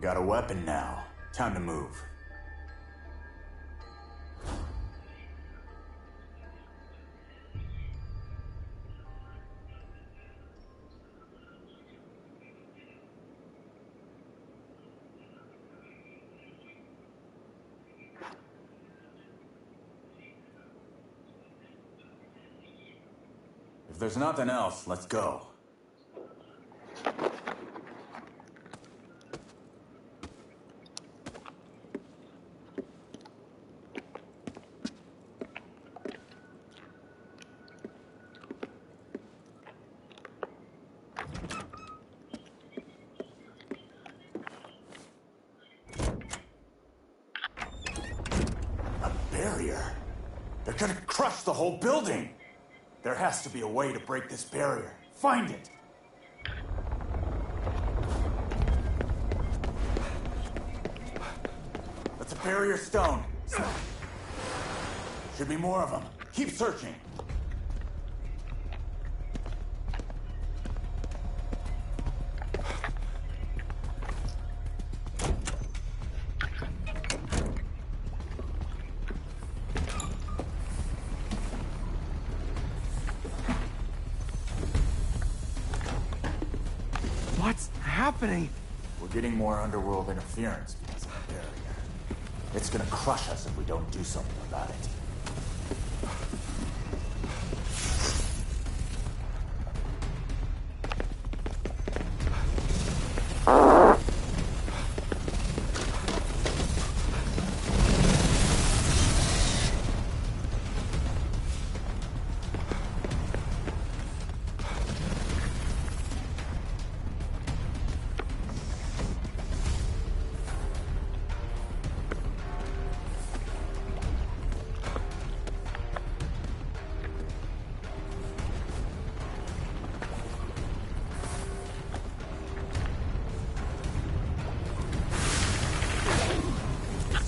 got a weapon now. Time to move. If there's nothing else, let's go. A barrier? They're gonna crush the whole building! There has to be a way to break this barrier. Find it! That's a barrier stone. Should be more of them. Keep searching. What's happening? We're getting more underworld interference because of the barrier. It's gonna crush us if we don't do something about it.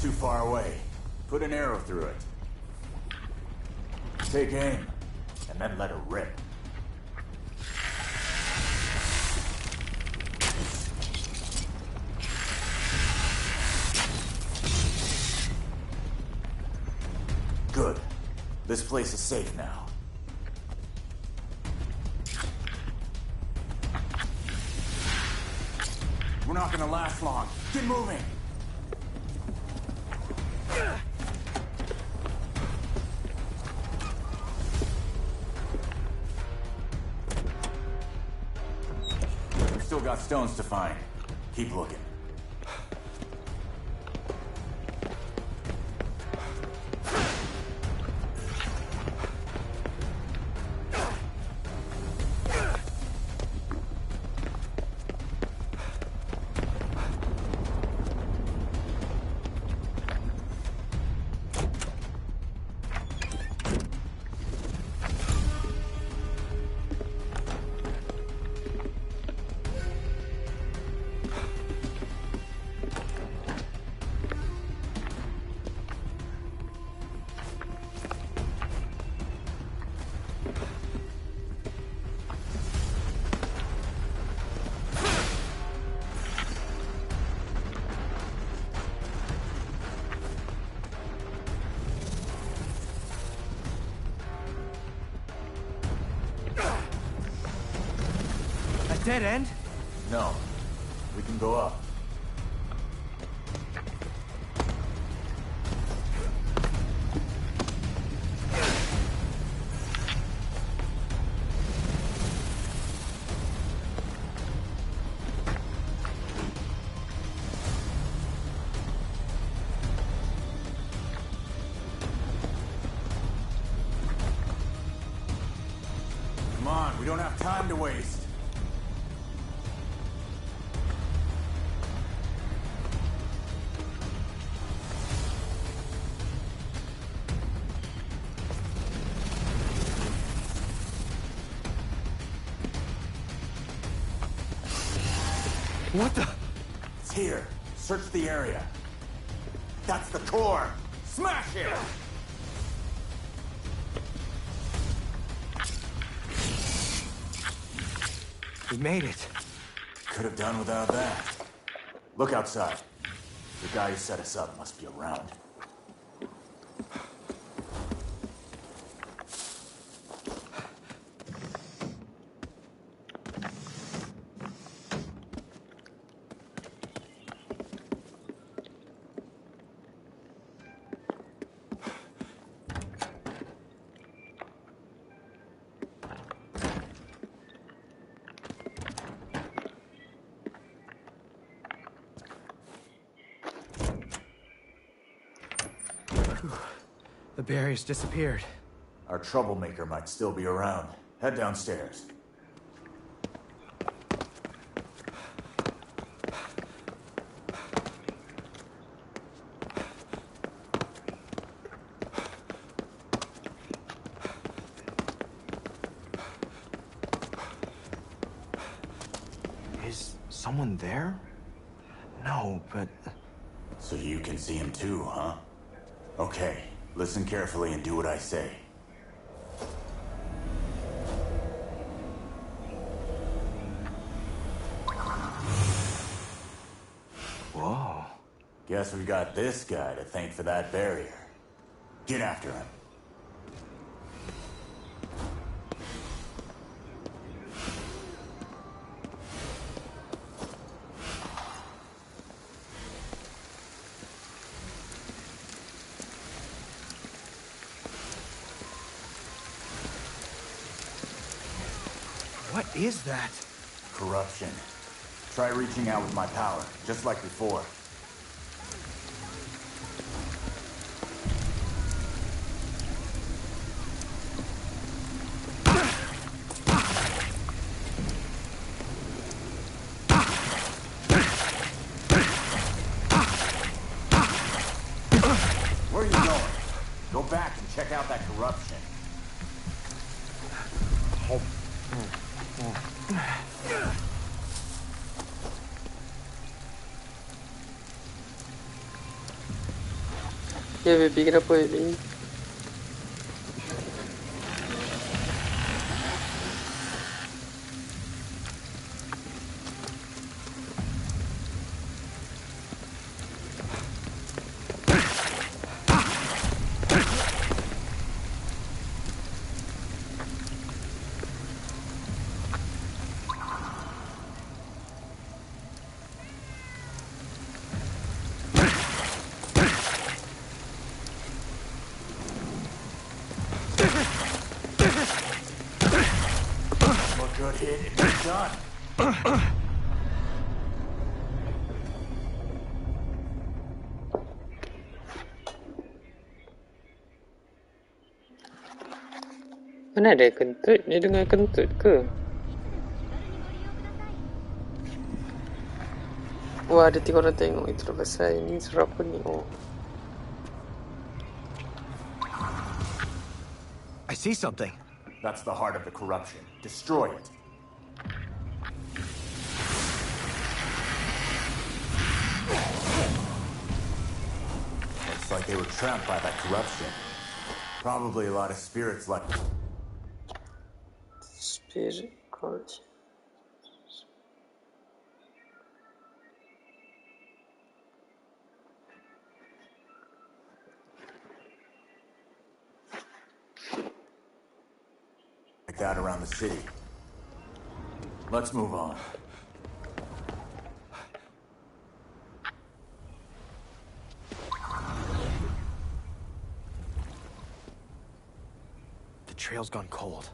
Too far away. Put an arrow through it. Take aim, and then let it rip. Good. This place is safe now. We're not gonna last long. Get moving! We've still got stones to find. Keep looking. Dead end? No. We can go up. Come on, we don't have time to waste. What the? It's here. Search the area. That's the core. Smash it! We made it. Could have done without that. Look outside. The guy who set us up must be around. The barrier's disappeared. Our troublemaker might still be around. Head downstairs. Is someone there? No, but... So you can see him too, huh? Okay, listen carefully and do what I say. Whoa. Guess we got this guy to thank for that barrier. Get after him. What is that? Corruption. Try reaching out with my power, just like before. Where are you going? Go back and check out that corruption. Ya baby, kenapa baby? Good hit, and you're done. Mana ada kentut? Dia dengar kentut ke? Wah, ada 3 orang tengok. Itulah pasal ini serap ni. Oh. I see something. That's the heart of the corruption. Destroy it. Looks like they were trapped by that corruption. Probably a lot of spirits left. Spirit corruption. Like that around the city. Let's move on. The trail's gone cold.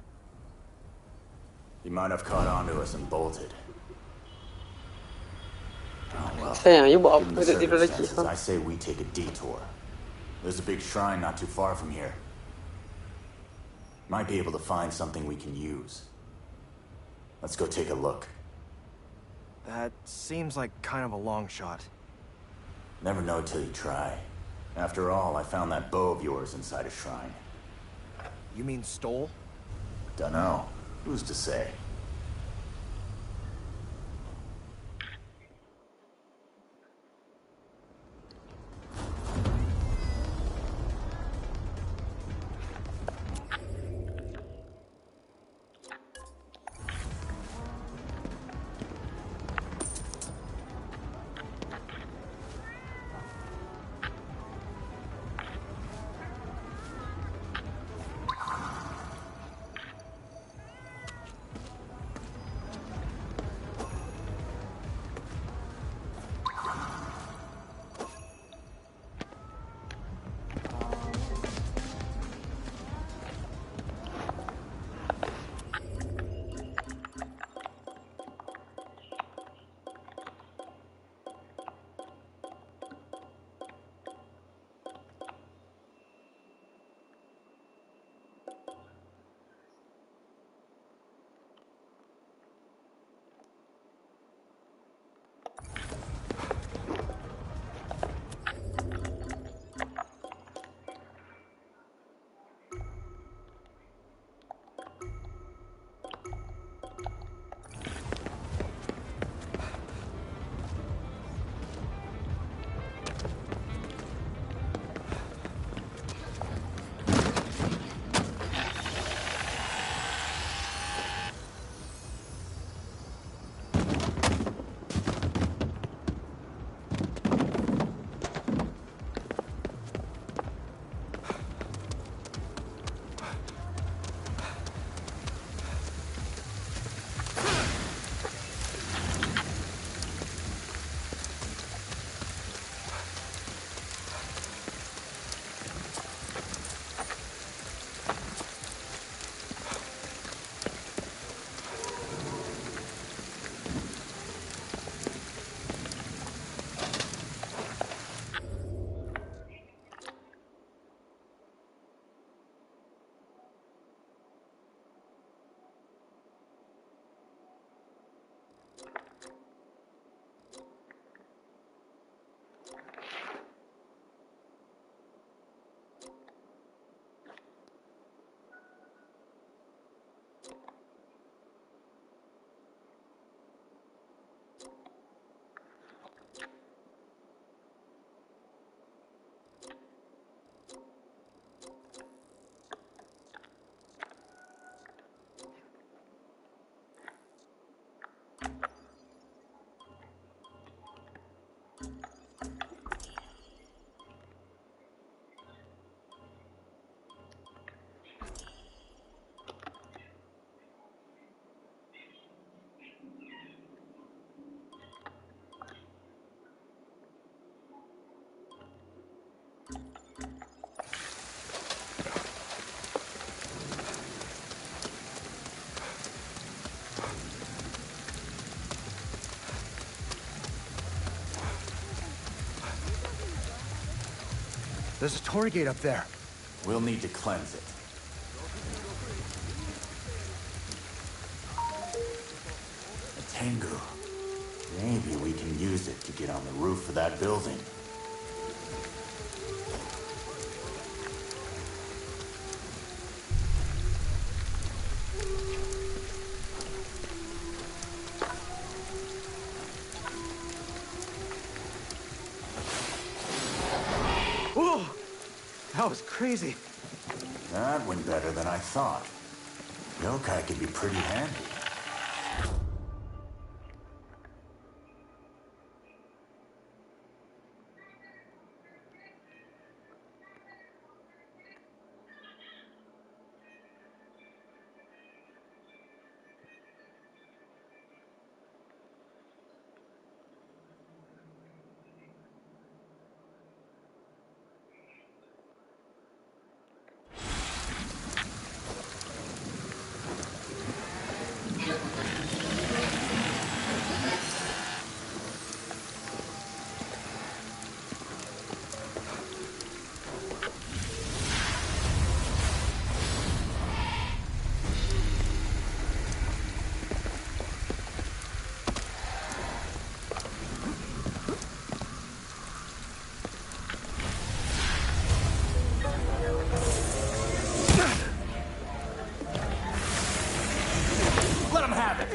He might have caught onto us and bolted. Oh well. Sayang, you buat Given apa the dia tidur lagi? circumstances, I say we take a detour. There's a big shrine not too far from here. Might be able to find something we can use. Let's go take a look. That seems like kind of a long shot. Never know till you try. After all, I found that bow of yours inside a shrine. You mean stole? Dunno. Who's to say? There's a torii gate up there. We'll need to cleanse it. A Tengu. Maybe we can use it to get on the roof of that building. Whoa! That was crazy. That went better than I thought. Yokai could be pretty handy. Let him have it!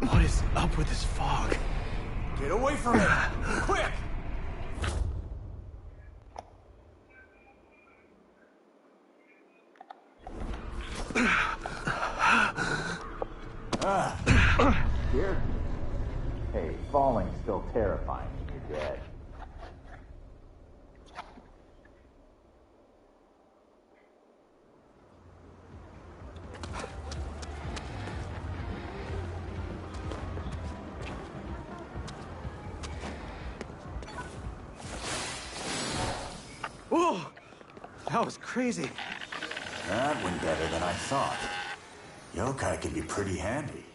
What is up with this fog? Get away from it! Quick! Here? Hey, falling's still terrifying when you're dead. Whoa! That was crazy. That went better than I thought. Yokai can be pretty handy.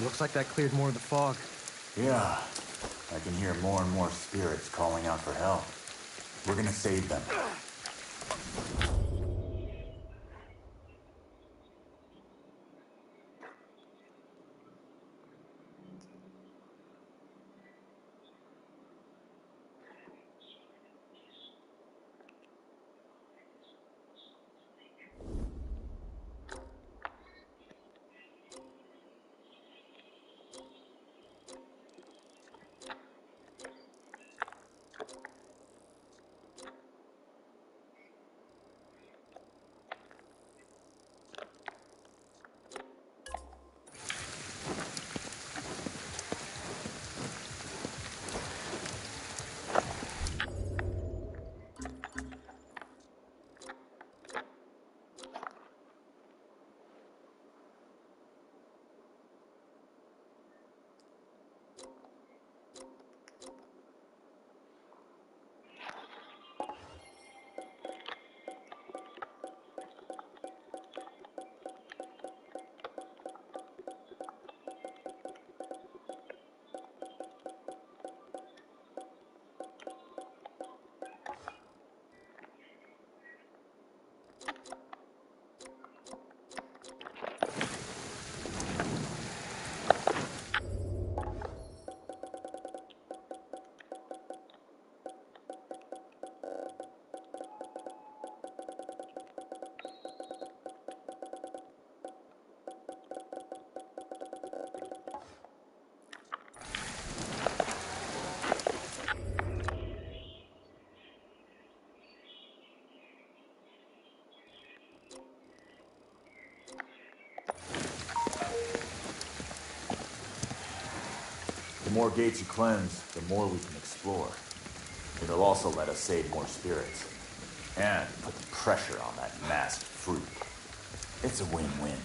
Looks like that cleared more of the fog. Yeah, I can hear more and more spirits calling out for help. We're gonna save them. more gates you cleanse, the more we can explore. It'll also let us save more spirits. And put the pressure on that masked freak. It's a win-win.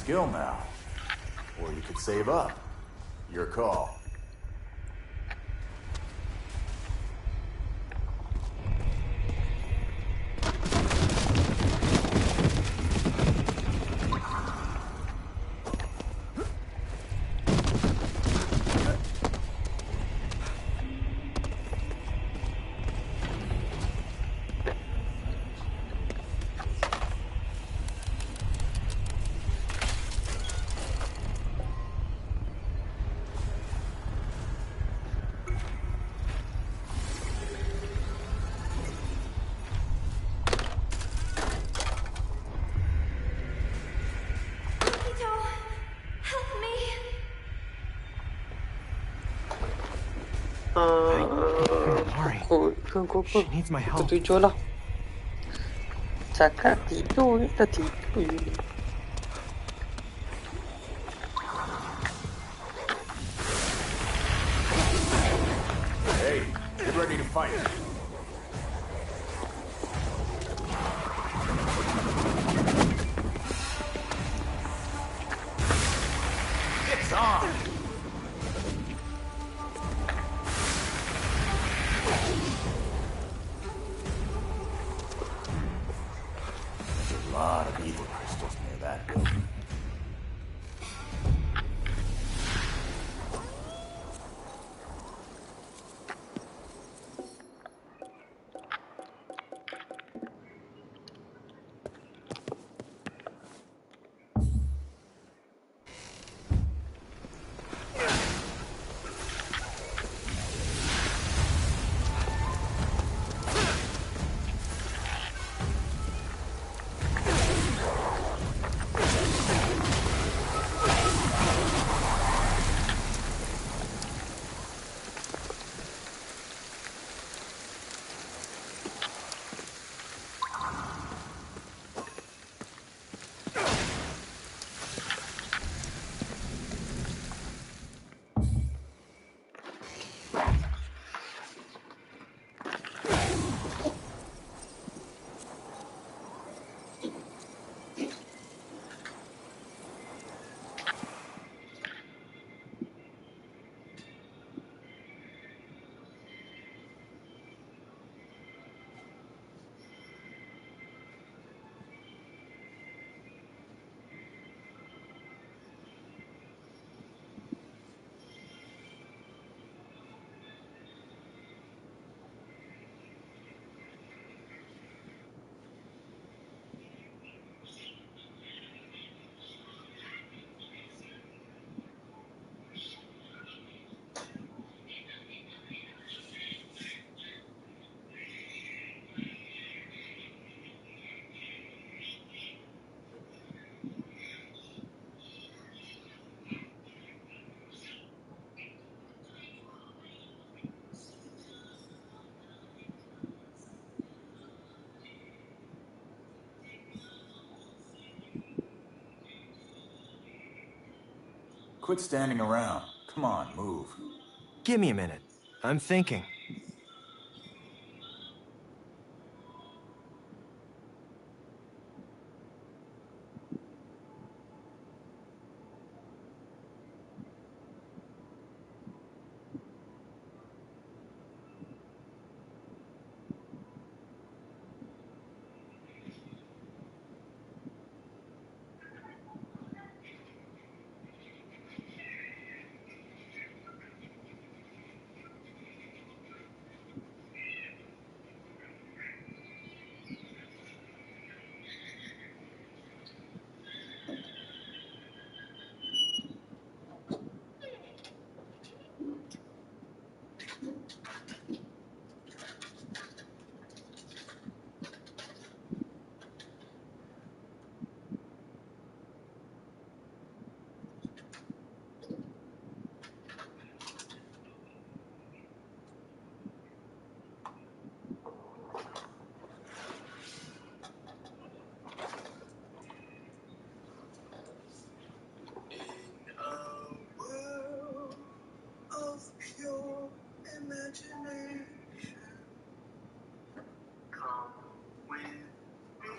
Skill now. Or you could save up. Your call. She needs my help. Setuju lah. Cakap tidur, kita tidur. Hey, get ready to fight. It's on. A lot of evil crystals near that building. Quit standing around. Come on, move. Give me a minute. I'm thinking. Pure imagination, come with me.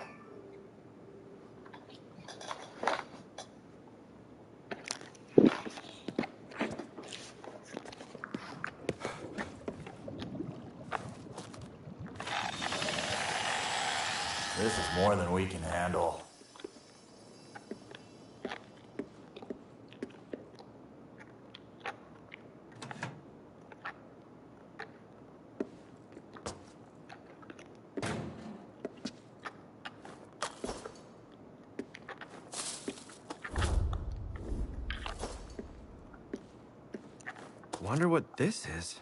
This is more than we can handle. Wonder what this is.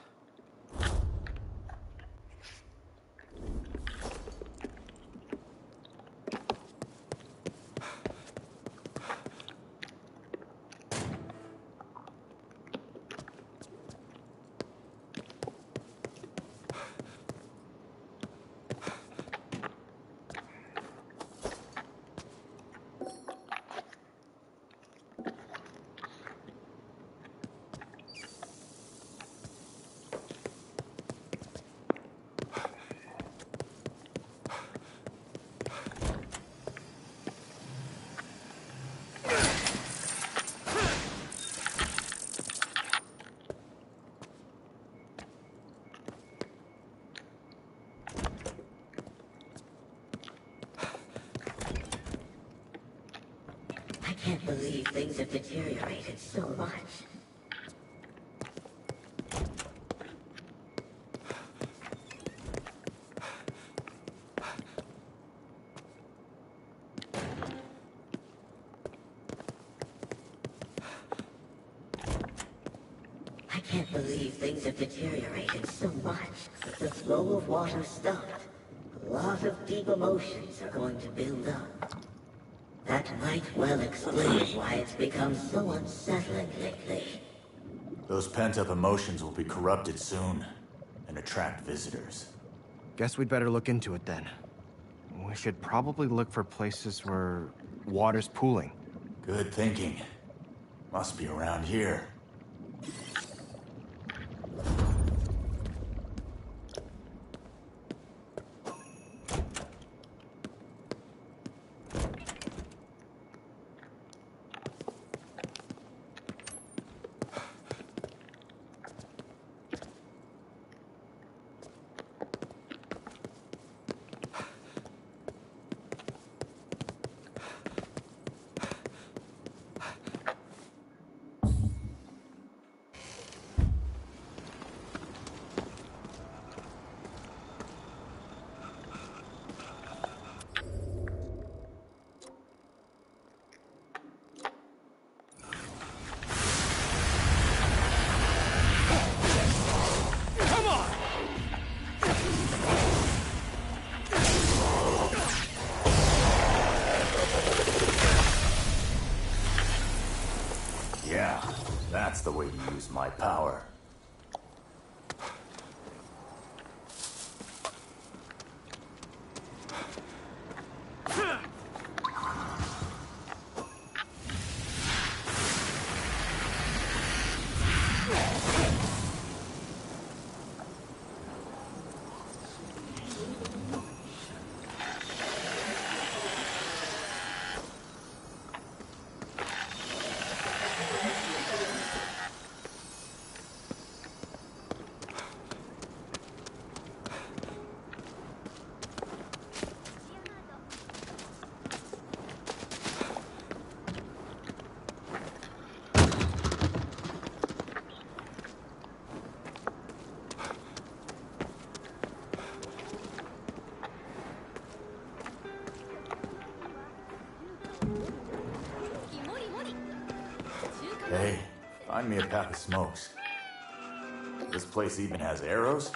I can't believe things have deteriorated so much. I can't believe things have deteriorated so much. If the flow of water stopped, a lot of deep emotions are going to build up. That might well explain why it's become so unsettling lately. Those pent-up emotions will be corrupted soon and attract visitors. Guess we'd better look into it then. We should probably look for places where water's pooling. Good thinking. Must be around here. Yeah, that's the way to use my power. Hey, find me a pack of smokes. This place even has arrows?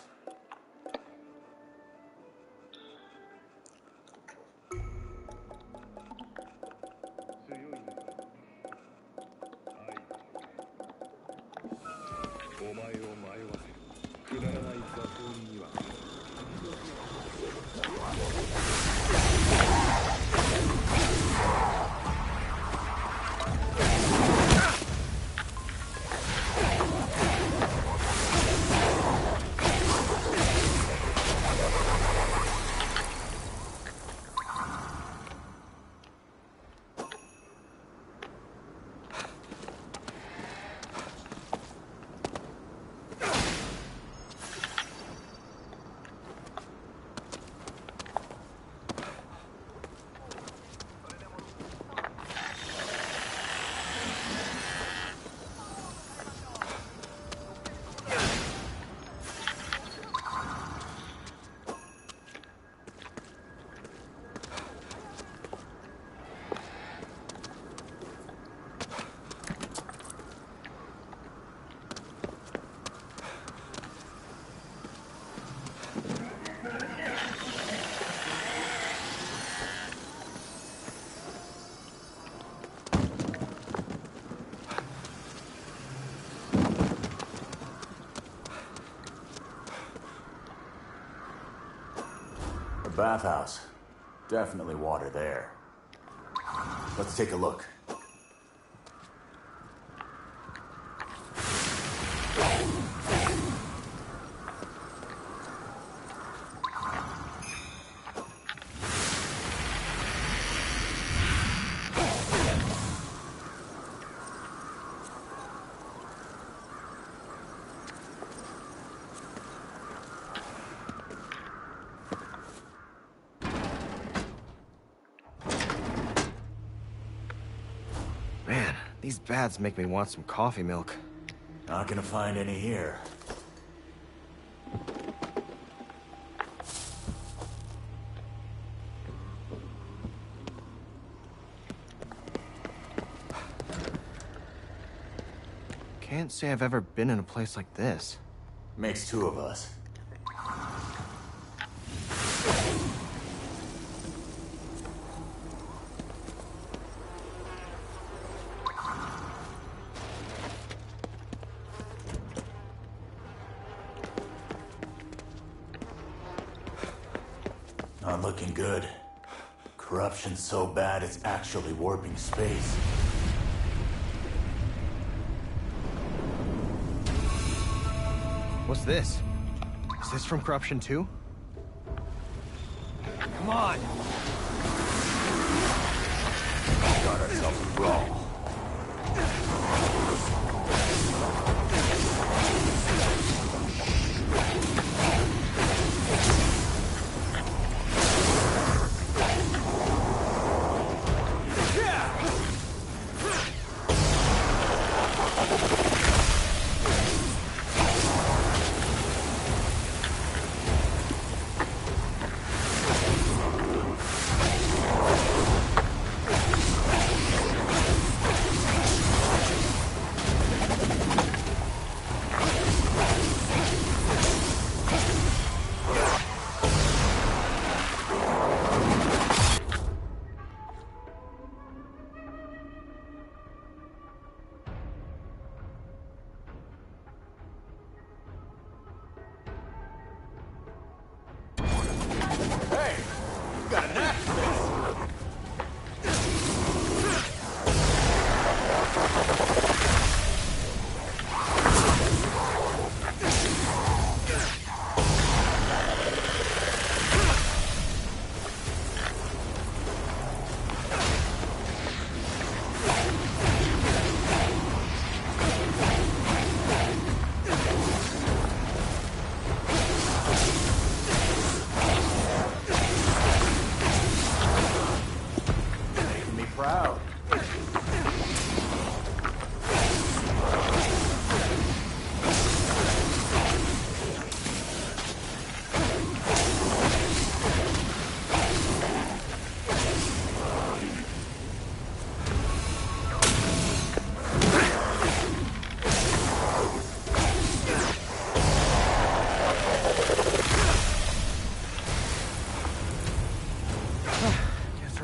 A bathhouse. Definitely water there. Let's take a look. Man, these baths make me want some coffee milk. Not gonna find any here. Can't say I've ever been in a place like this. Makes two of us. Not looking good. Corruption's so bad it's actually warping space. What's this? Is this from Corruption 2? Come on! Got ourselves a brawl.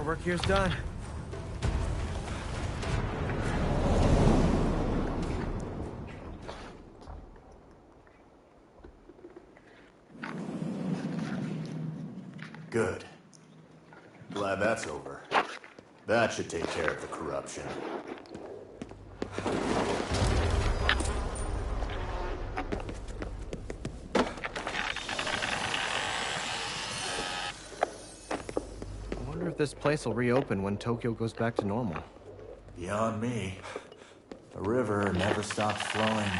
Our work here's done. Good. Glad that's over. That should take care of the corruption. I wonder if this place will reopen when Tokyo goes back to normal. Beyond me. The river never stops flowing.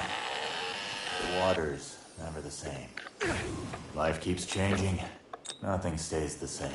The water's never the same. Life keeps changing. Nothing stays the same.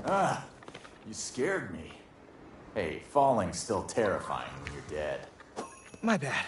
Ah, you scared me. Hey, falling's still terrifying when you're dead. My bad.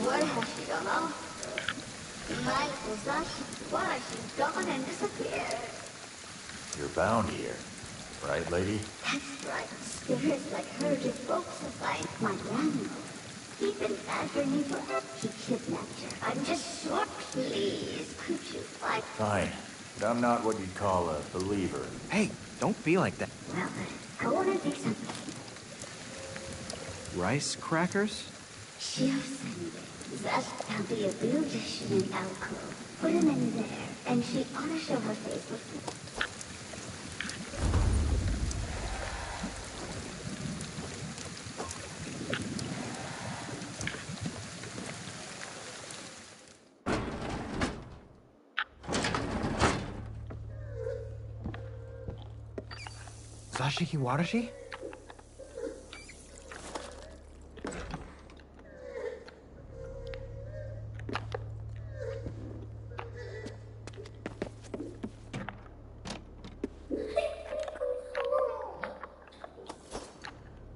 Where has she gone off? Night was that? Why, she's gone and disappeared. You're bound here, right, lady? That's right. Spirits like her do folks to find my grandma. He's been badgering me for he kidnapped her. I'm just sure. Please, could you fight? Fine, but I'm not what you'd call a believer. Hey, don't be like that. Well, go on and fix something. Rice crackers? Seriously, that can be a beautician in alcove. Put him in there, and she ought to show her face with Sashiki Warashi?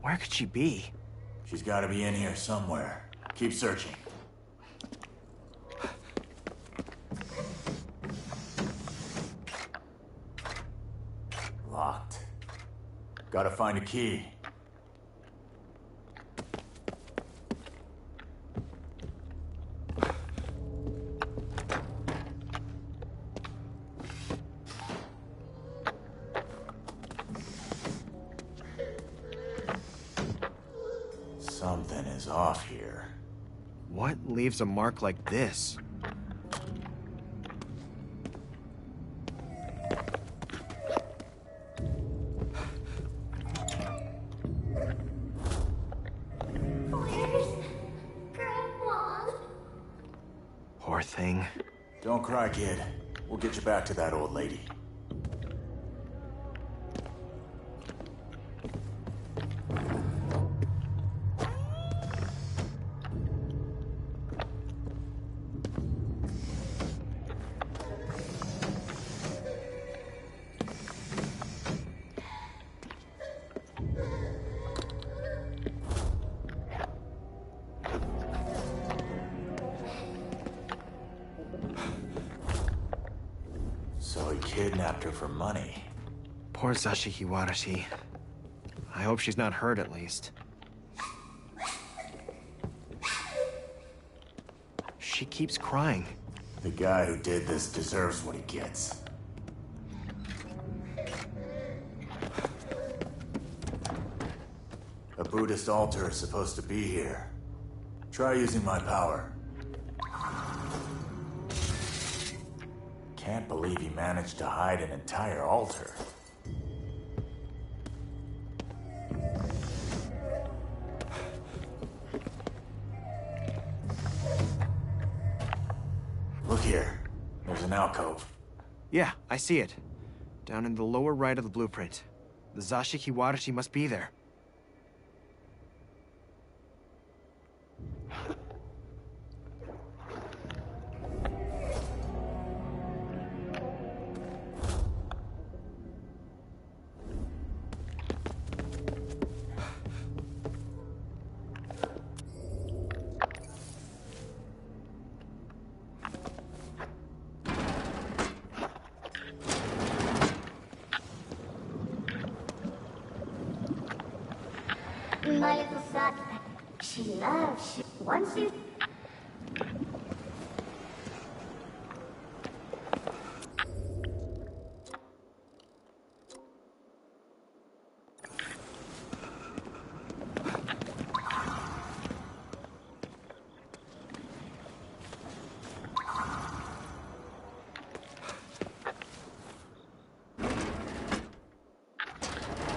Where could she be? She's gotta be in here somewhere. Keep searching. Locked. Gotta find a key. Something is off here. What leaves a mark like this? Where's Grandma? Poor thing. Don't cry, kid. We'll get you back to that old lady. So he kidnapped her for money. Poor Sashiki Warashi. I hope she's not hurt at least. She keeps crying. The guy who did this deserves what he gets. A Buddhist altar is supposed to be here. Try using my power. Can't believe he managed to hide an entire altar. Look here. There's an alcove. Yeah, I see it. Down in the lower right of the blueprint. The Zashiki Warashi must be there. My little son, she loves you. Once you...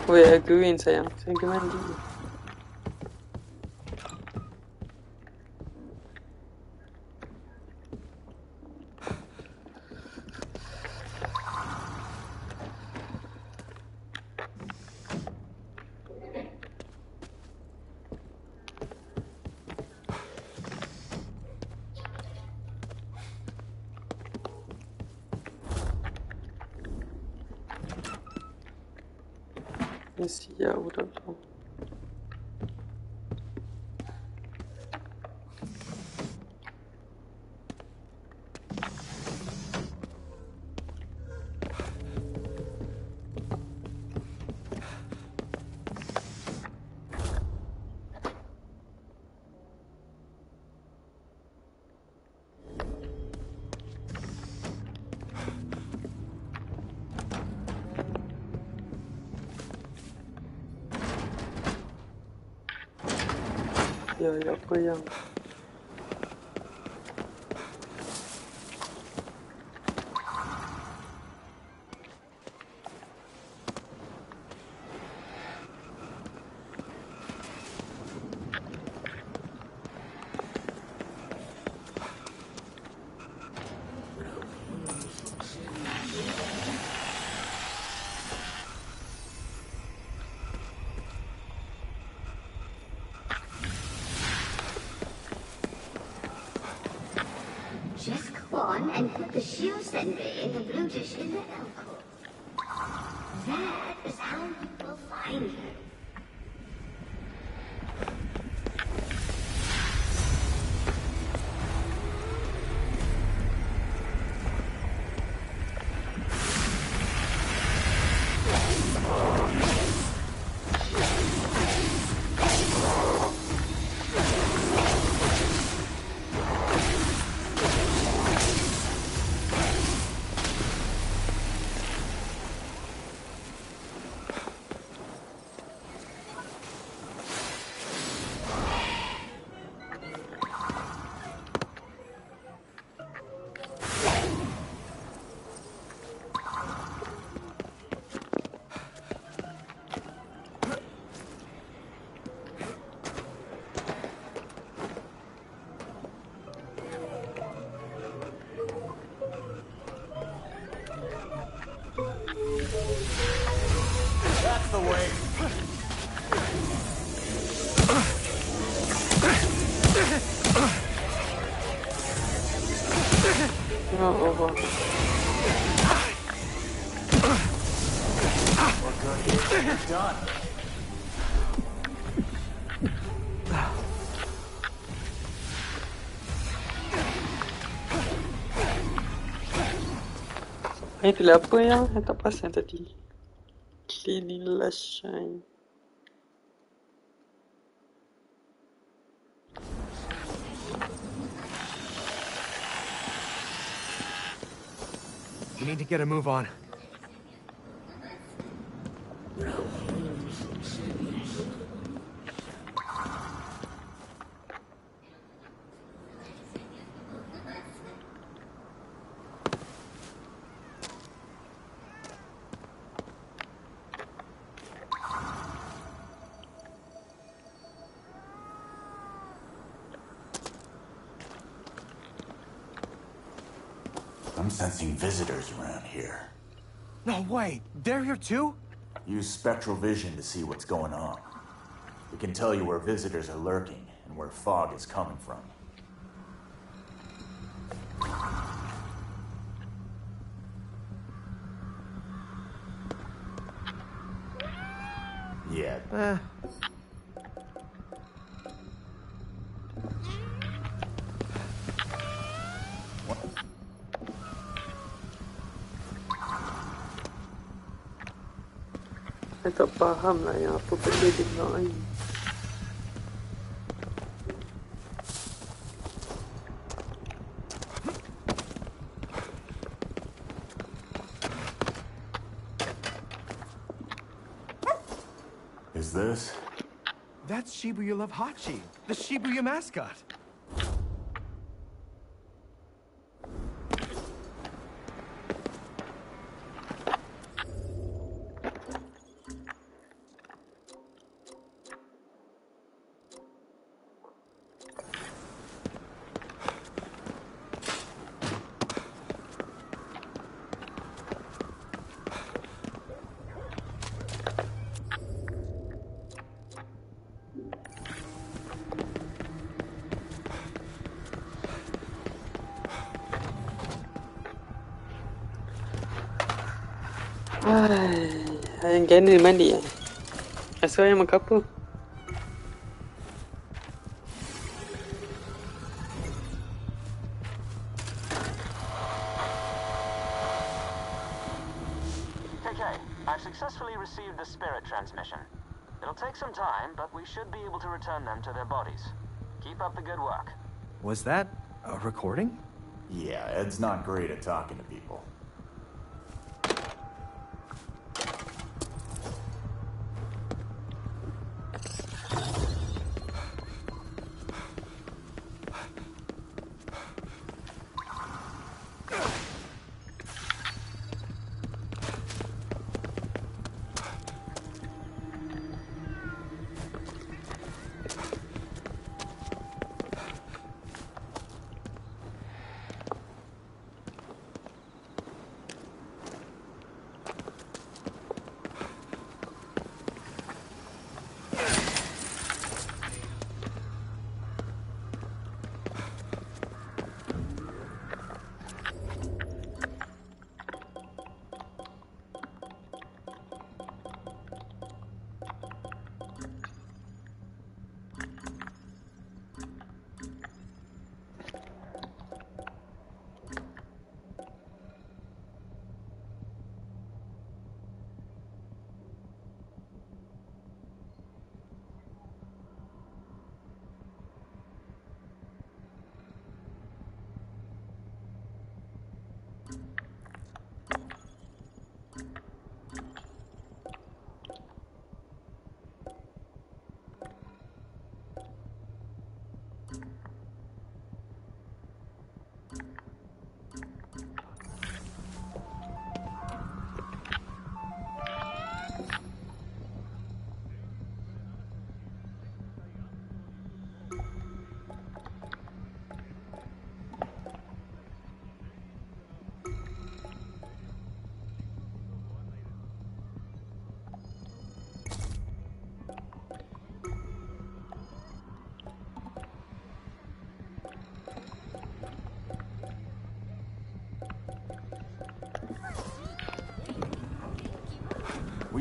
Weh, gawin sayang. Saya pergi mandi. Ya udah. Ya, apa yang Just go on and put the shield sender in the blue dish in the alcove. That is how you will find her. That's the way. Ya Allah. We're good here. You're done. Itulah apa yang saya tak pasang tadi. Cleaning last shine. We need to get a move on. I'm sensing visitors around here. No way! They're here too? Use spectral vision to see what's going on. We can tell you where visitors are lurking and where fog is coming from. Yeah. Saya tak faham lah yang apa benda dia nak ni. Is this? That's Shibuya Love Hachi, the Shibuya mascot. Yang kena mandi lah. Asal yang makan apa? Okay, I've successfully received the spirit transmission. It'll take some time, but we should be able to return them to their bodies. Keep up the good work. Was that a recording? Yeah, Ed's not great at talking to people.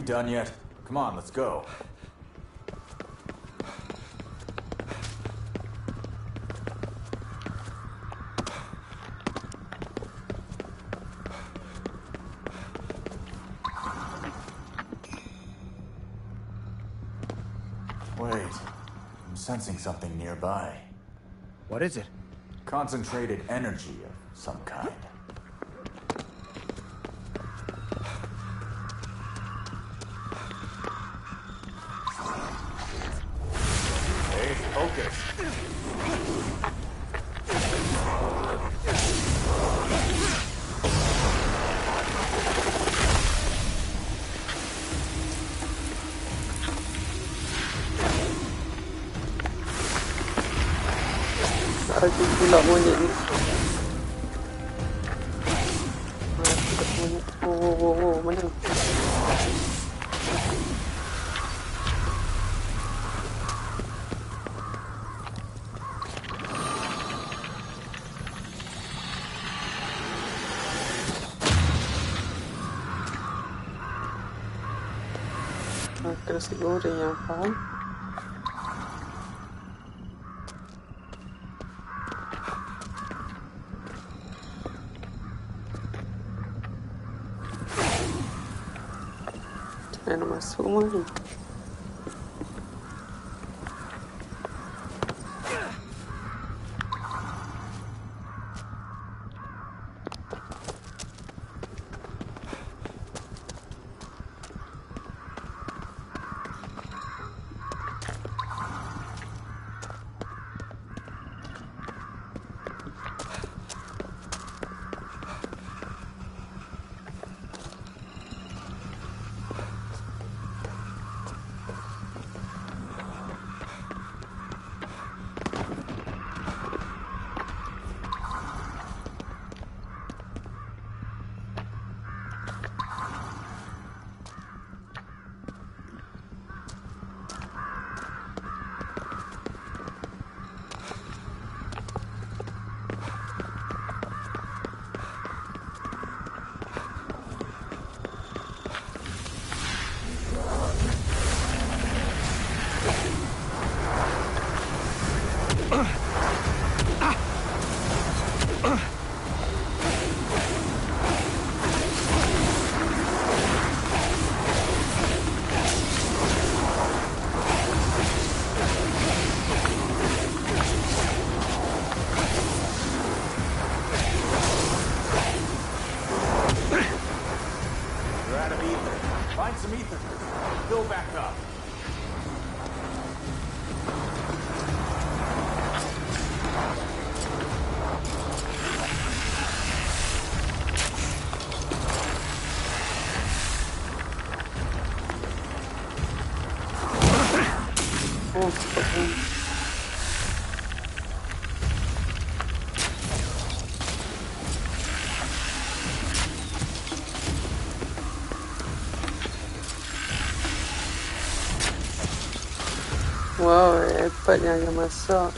done yet? Come on, let's go. Wait, I'm sensing something nearby. What is it? Concentrated energy of some kind. Hey, focus. Aku pula monyet ni. Aku tak monyet. Oh, mana? Kena si goreng yang faham. Jangan masuk rumah ni. Find some ether. Fill back up. Wow, hebatnya dia masak.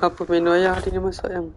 Apa menu ayah hari ni masak yang?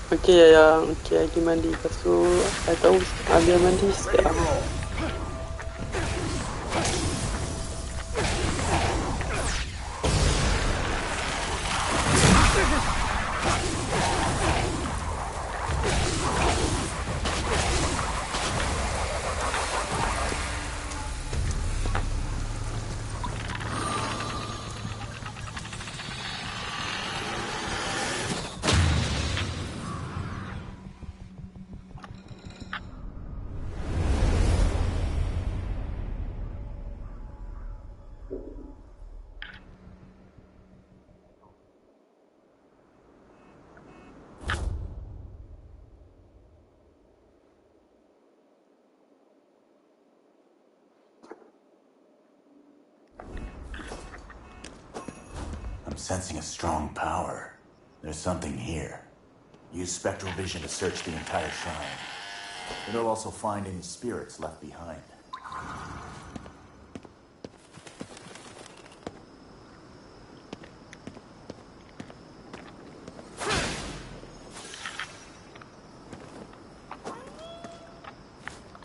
Okey, lagi mandi. Lepas tu, saya tahu ambil mandi sikit lah. I'm sensing a strong power. There's something here. Use spectral vision to search the entire shrine. It'll also find any spirits left behind.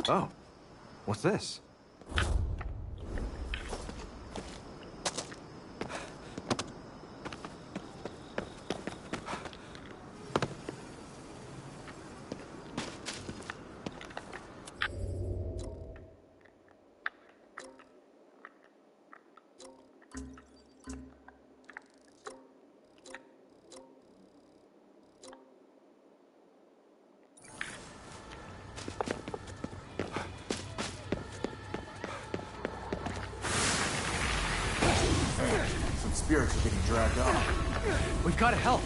Oh, what's this? Some spirits are getting dragged off. We've got to help.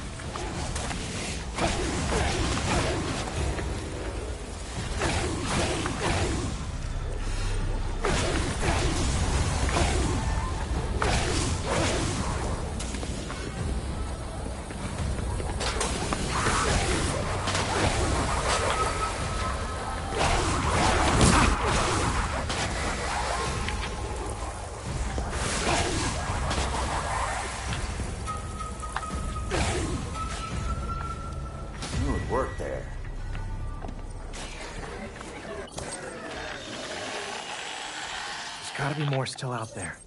Knew it worked there. There's got to be more still out there.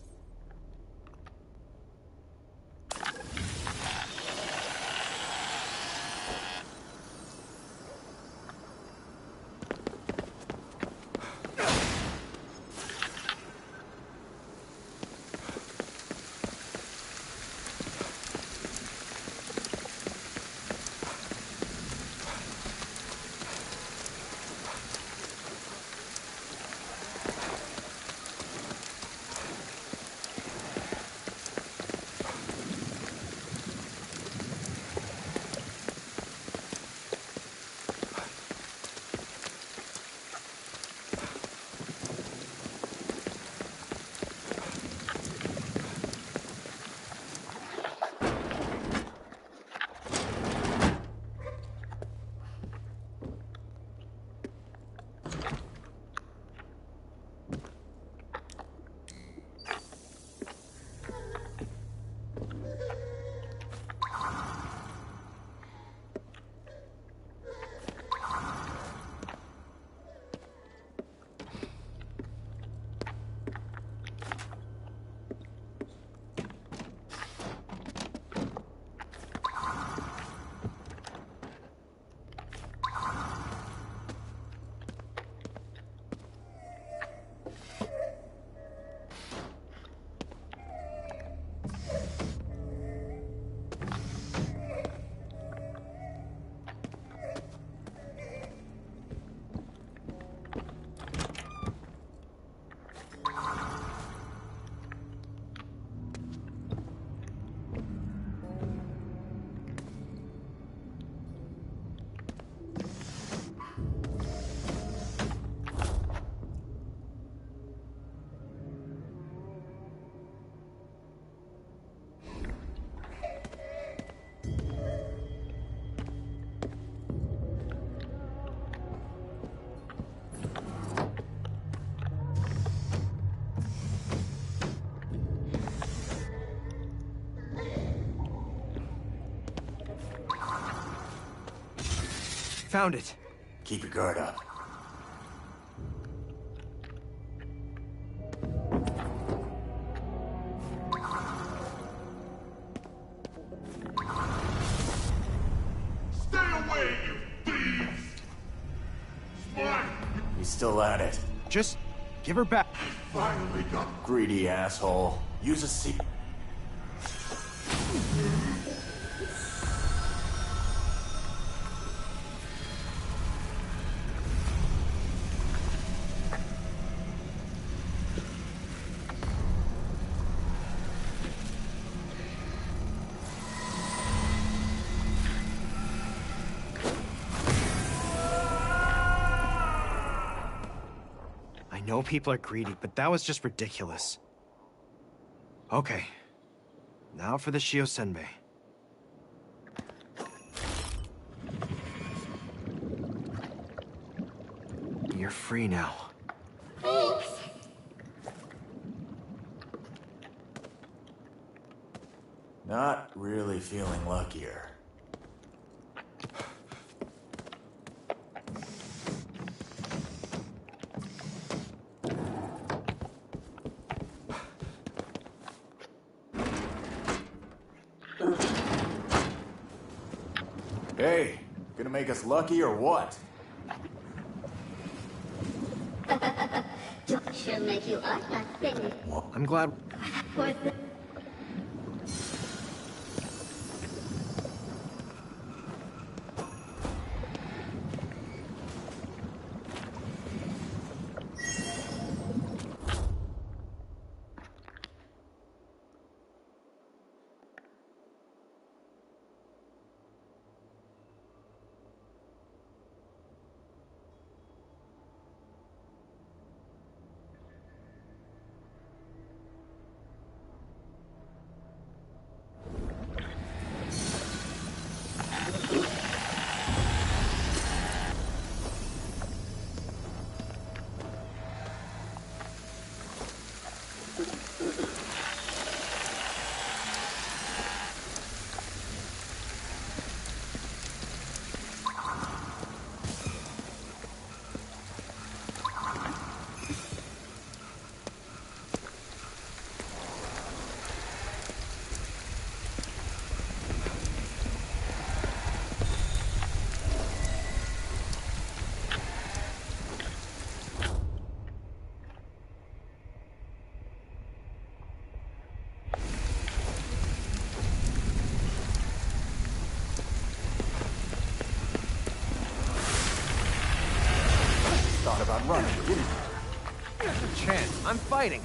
found it. Keep your guard up. Stay away, you thieves! Smart! He's still at it. Just give her back. Finally got... Greedy asshole. Use a seat. I know people are greedy, but that was just ridiculous. Okay. Now for the Shiosenbei. You're free now. Not really feeling luckier. Hey, gonna make us lucky or what? She'll make you a thing. I'm glad. For the... Thought about running, didn't you? Chance, I'm fighting.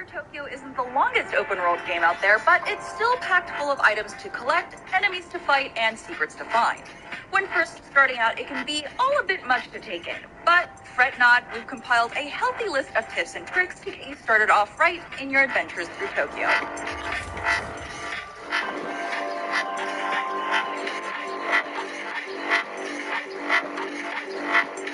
Ghostwire Tokyo isn't the longest open-world game out there, but it's still packed full of items to collect, enemies to fight, and secrets to find. When first starting out, it can be all a bit much to take in, but fret not, we've compiled a healthy list of tips and tricks to get you started off right in your adventures through Tokyo.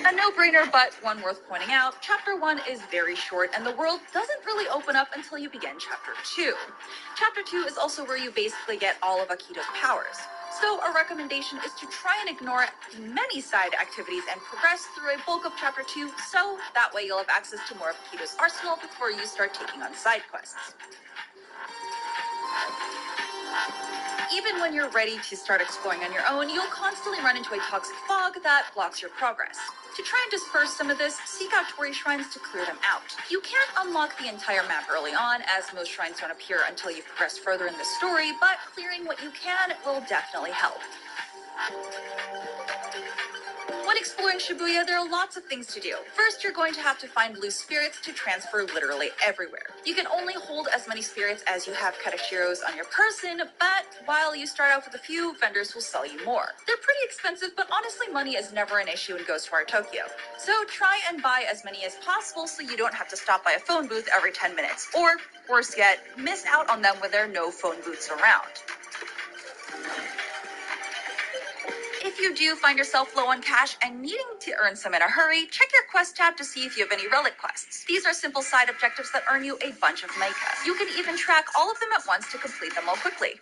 A no-brainer, but one worth pointing out, Chapter 1 is very short, and the world doesn't really open up until you begin Chapter 2. Chapter 2 is also where you basically get all of Akito's powers. So a recommendation is to try and ignore many side activities and progress through a bulk of Chapter 2, so that way you'll have access to more of Akito's arsenal before you start taking on side quests. Even when you're ready to start exploring on your own, you'll constantly run into a toxic fog that blocks your progress. To try and disperse some of this, seek out Torii shrines to clear them out. You can't unlock the entire map early on, as most shrines don't appear until you've progressed further in the story, but clearing what you can will definitely help. When exploring Shibuya, there are lots of things to do. First, you're going to have to find loose spirits to transfer literally everywhere. You can only hold as many spirits as you have Katashiros on your person, but while you start out with a few, vendors will sell you more. They're pretty expensive, but honestly, money is never an issue in Ghostwire Tokyo. So try and buy as many as possible so you don't have to stop by a phone booth every 10 minutes. Or, worse yet, miss out on them when there are no phone booths around. If you do find yourself low on cash and needing to earn some in a hurry, check your quest tab to see if you have any relic quests. These are simple side objectives that earn you a bunch of mica. You can even track all of them at once to complete them all quickly.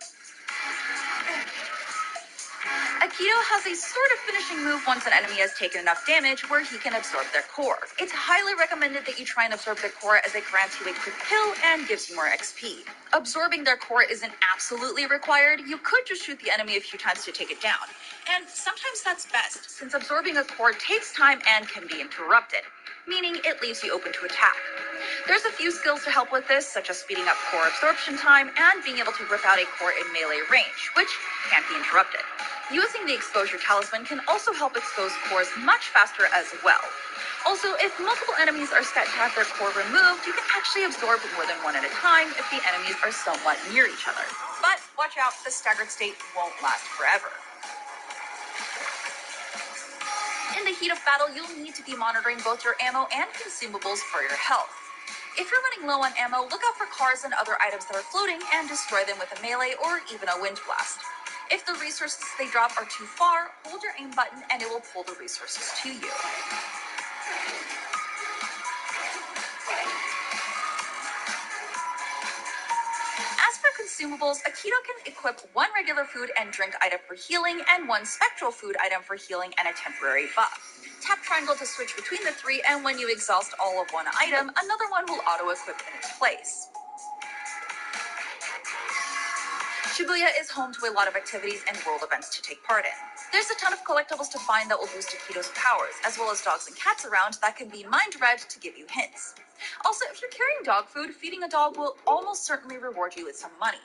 Akito has a sort of finishing move once an enemy has taken enough damage where he can absorb their core. It's highly recommended that you try and absorb their core as it grants you a quick kill and gives you more XP. Absorbing their core isn't absolutely required. You could just shoot the enemy a few times to take it down. And sometimes that's best, since absorbing a core takes time and can be interrupted, meaning it leaves you open to attack. There's a few skills to help with this, such as speeding up core absorption time and being able to rip out a core in melee range, which can't be interrupted. Using the exposure talisman can also help expose cores much faster as well. Also, if multiple enemies are set to have their core removed, you can actually absorb more than one at a time if the enemies are somewhat near each other. But watch out, the staggered state won't last forever. In the heat of battle, you'll need to be monitoring both your ammo and consumables for your health. If you're running low on ammo, look out for cars and other items that are floating and destroy them with a melee or even a wind blast. If the resources they drop are too far, hold your aim button and it will pull the resources to you. As for consumables, Akito can equip one regular food and drink item for healing and one spectral food item for healing and a temporary buff. Tap triangle to switch between the three, and when you exhaust all of one item, another one will auto-equip in its place. Shibuya is home to a lot of activities and world events to take part in. There's a ton of collectibles to find that will boost Akito's powers, as well as dogs and cats around that can be mind-read to give you hints. Also, if you're carrying dog food, feeding a dog will almost certainly reward you with some money.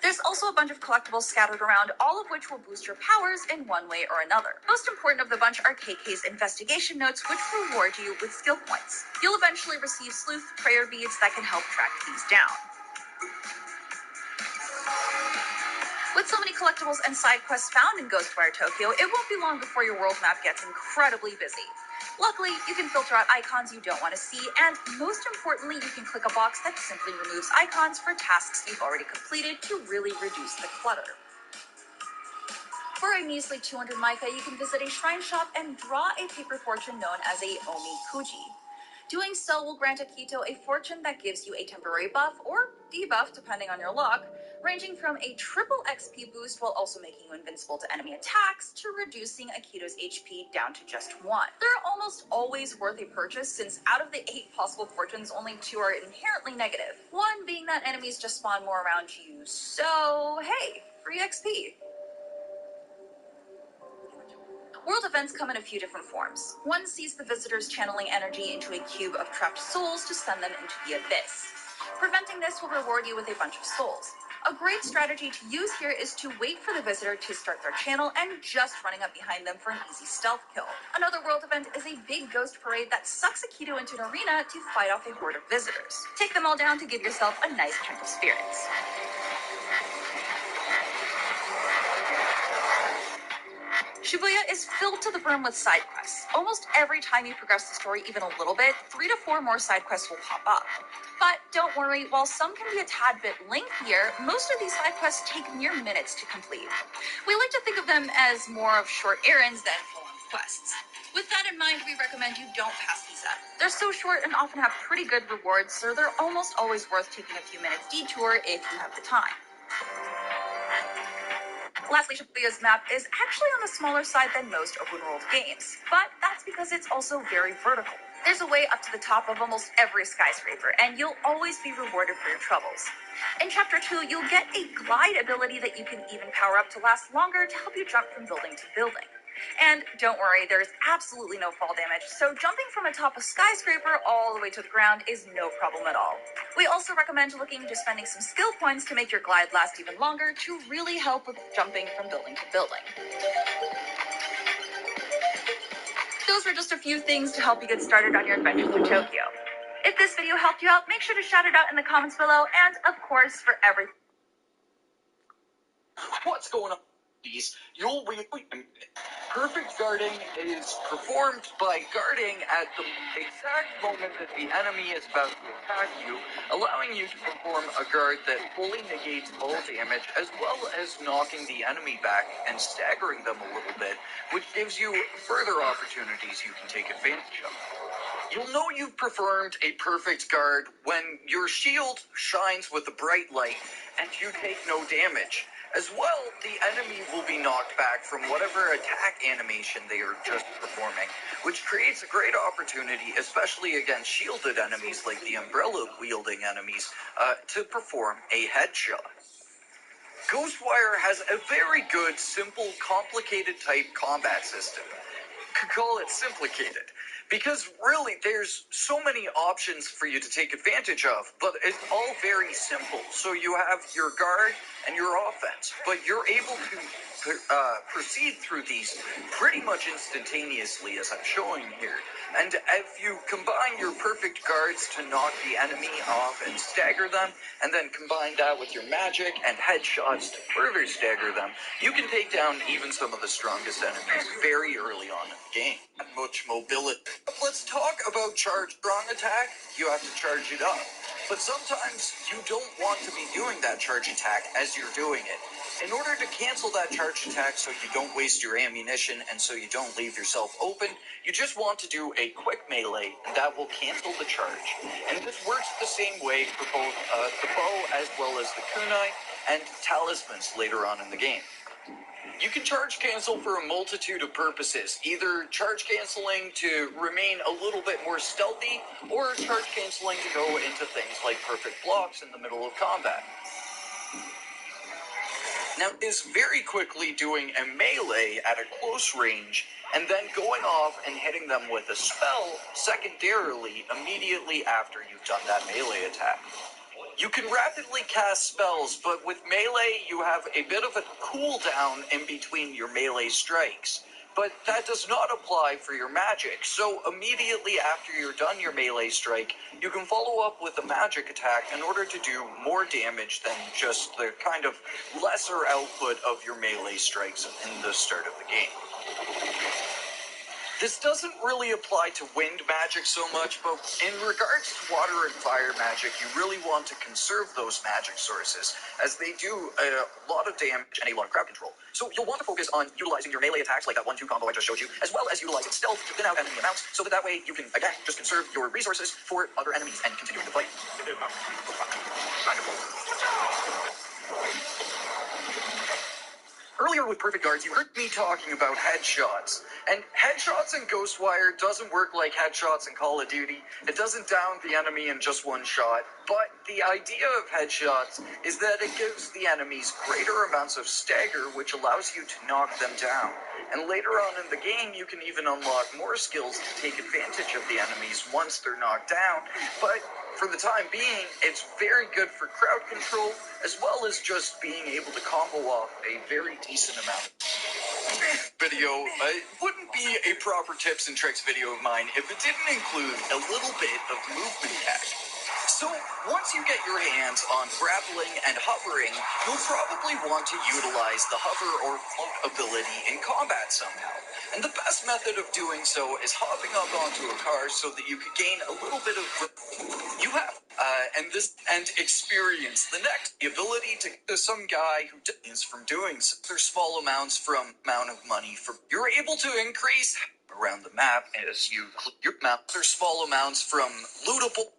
There's also a bunch of collectibles scattered around, all of which will boost your powers in one way or another. Most important of the bunch are KK's investigation notes, which reward you with skill points. You'll eventually receive sleuth prayer beads that can help track these down. With so many collectibles and side quests found in Ghostwire Tokyo, it won't be long before your world map gets incredibly busy. Luckily, you can filter out icons you don't want to see, and most importantly, you can click a box that simply removes icons for tasks you've already completed to really reduce the clutter. For a measly 200 mica, you can visit a shrine shop and draw a paper fortune known as a Omi Kuji. Doing so will grant Akito a fortune that gives you a temporary buff or debuff, depending on your luck, ranging from a triple XP boost while also making you invincible to enemy attacks to reducing Akito's HP down to just 1. They're almost always worth a purchase, since out of the 8 possible fortunes, only 2 are inherently negative. One being that enemies just spawn more around you, so hey, free XP. World events come in a few different forms. One sees the visitors channeling energy into a cube of trapped souls to send them into the abyss. Preventing this will reward you with a bunch of souls. A great strategy to use here is to wait for the visitor to start their channel and just running up behind them for an easy stealth kill. Another world event is a big ghost parade that sucks a Keto into an arena to fight off a horde of visitors. Take them all down to give yourself a nice chunk of spirits. Shibuya is filled to the brim with side quests. Almost every time you progress the story even a little bit, 3 to 4 more side quests will pop up. But don't worry, while some can be a tad bit lengthier, most of these side quests take mere minutes to complete. We like to think of them as more of short errands than full-on quests. With that in mind, we recommend you don't pass these up. They're so short and often have pretty good rewards, so they're almost always worth taking a few minutes detour if you have the time. Lastly, Shibuya's map is actually on the smaller side than most open-world games, but that's because it's also very vertical. There's a way up to the top of almost every skyscraper, and you'll always be rewarded for your troubles. In Chapter 2, you'll get a glide ability that you can even power up to last longer to help you jump from building to building. And don't worry, there's absolutely no fall damage, so jumping from atop a skyscraper all the way to the ground is no problem at all. We also recommend looking to spending some skill points to make your glide last even longer to really help with jumping from building to building. Those were just a few things to help you get started on your adventure through Tokyo. If this video helped you out, make sure to shout it out in the comments below, and of course, for everything. What's going on? You'll perfect guarding is performed by guarding at the exact moment that the enemy is about to attack you, allowing you to perform a guard that fully negates all damage, as well as knocking the enemy back and staggering them a little bit, which gives you further opportunities you can take advantage of. You'll know you've performed a perfect guard when your shield shines with a bright light and you take no damage. As well, the enemy will be knocked back from whatever attack animation they are just performing, which creates a great opportunity, especially against shielded enemies like the umbrella-wielding enemies, to perform a headshot. Ghostwire has a very good, simple, complicated type combat system. Could call it simplicated. Because really, there's so many options for you to take advantage of, but it's all very simple. So you have your guard and your offense, but you're able to proceed through these pretty much instantaneously, as I'm showing here. And if you combine your perfect guards to knock the enemy off and stagger them, and then combine that with your magic and headshots to further stagger them, you can take down even some of the strongest enemies very early on in the game. Much mobility. Let's talk about charge strong attack. You have to charge it up. But sometimes you don't want to be doing that charge attack as you're doing it. In order to cancel that charge attack so you don't waste your ammunition and so you don't leave yourself open, you just want to do a quick melee, and that will cancel the charge. And this works the same way for both the bow as well as the kunai and talismans later on in the game. You can charge cancel for a multitude of purposes, either charge canceling to remain a little bit more stealthy, or charge canceling to go into things like perfect blocks in the middle of combat. Now, is very quickly doing a melee at a close range, and then going off and hitting them with a spell secondarily immediately after you've done that melee attack. You can rapidly cast spells, but with melee, you have a bit of a cooldown in between your melee strikes. But that does not apply for your magic, so immediately after you're done your melee strike, you can follow up with a magic attack in order to do more damage than just the kind of lesser output of your melee strikes in the start of the game. This doesn't really apply to wind magic so much, but in regards to water and fire magic, you really want to conserve those magic sources, as they do a lot of damage and a lot of crowd control. So you'll want to focus on utilizing your melee attacks, like that 1-2 combo I just showed you, as well as utilizing stealth to thin out enemy amounts, so that way you can, again, just conserve your resources for other enemies and continue the fight. Earlier with Perfect Guards, you heard me talking about headshots. And headshots in Ghostwire doesn't work like headshots in Call of Duty. It doesn't down the enemy in just one shot. But the idea of headshots is that it gives the enemies greater amounts of stagger, which allows you to knock them down. And later on in the game, you can even unlock more skills to take advantage of the enemies once they're knocked down. But for the time being, it's very good for crowd control, as well as just being able to combo off a very decent amount. Video wouldn't be a proper tips and tricks video of mine if it didn't include a little bit of movement hack. So, once you get your hands on grappling and hovering, you'll probably want to utilize the hover or float ability in combat somehow. And the best method of doing so is hopping up onto a car so that you could gain a little bit of you have and experience the next the ability to some guy who is from doing so. There's small amounts from amount of money for you're able to increase around the map as you clear your map. There's small amounts from lootable.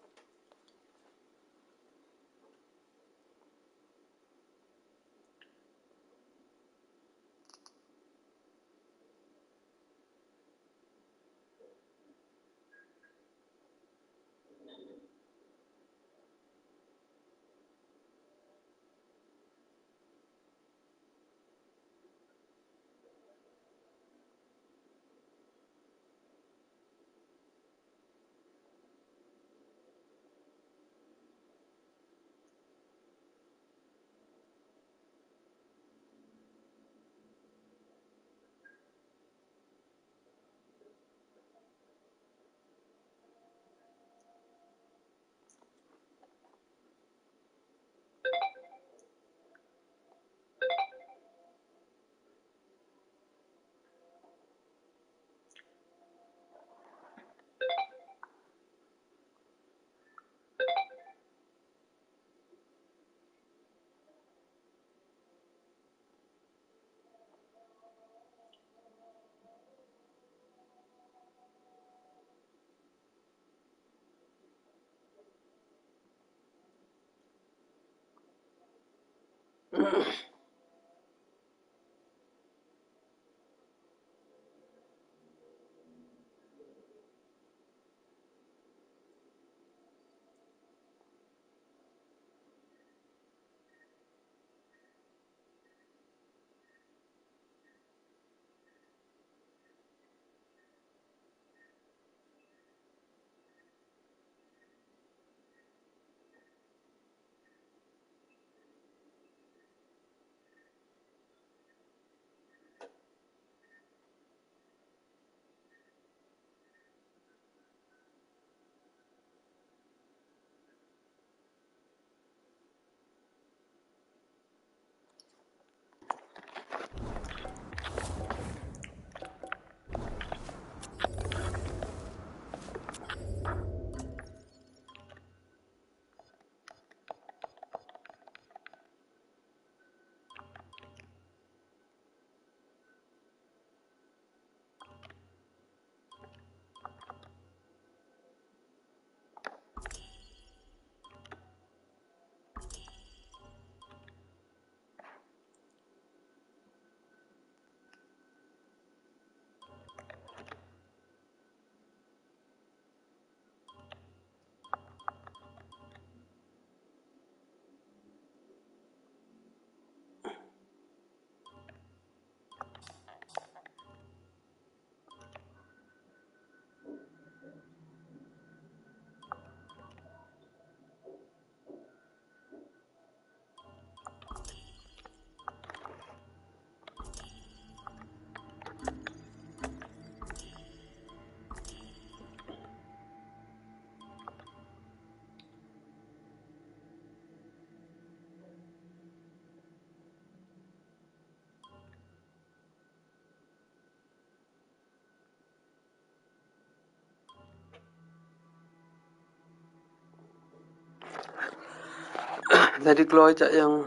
Tadi keluar cak yang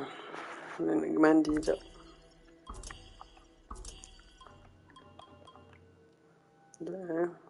nenek mandi cak. Dah.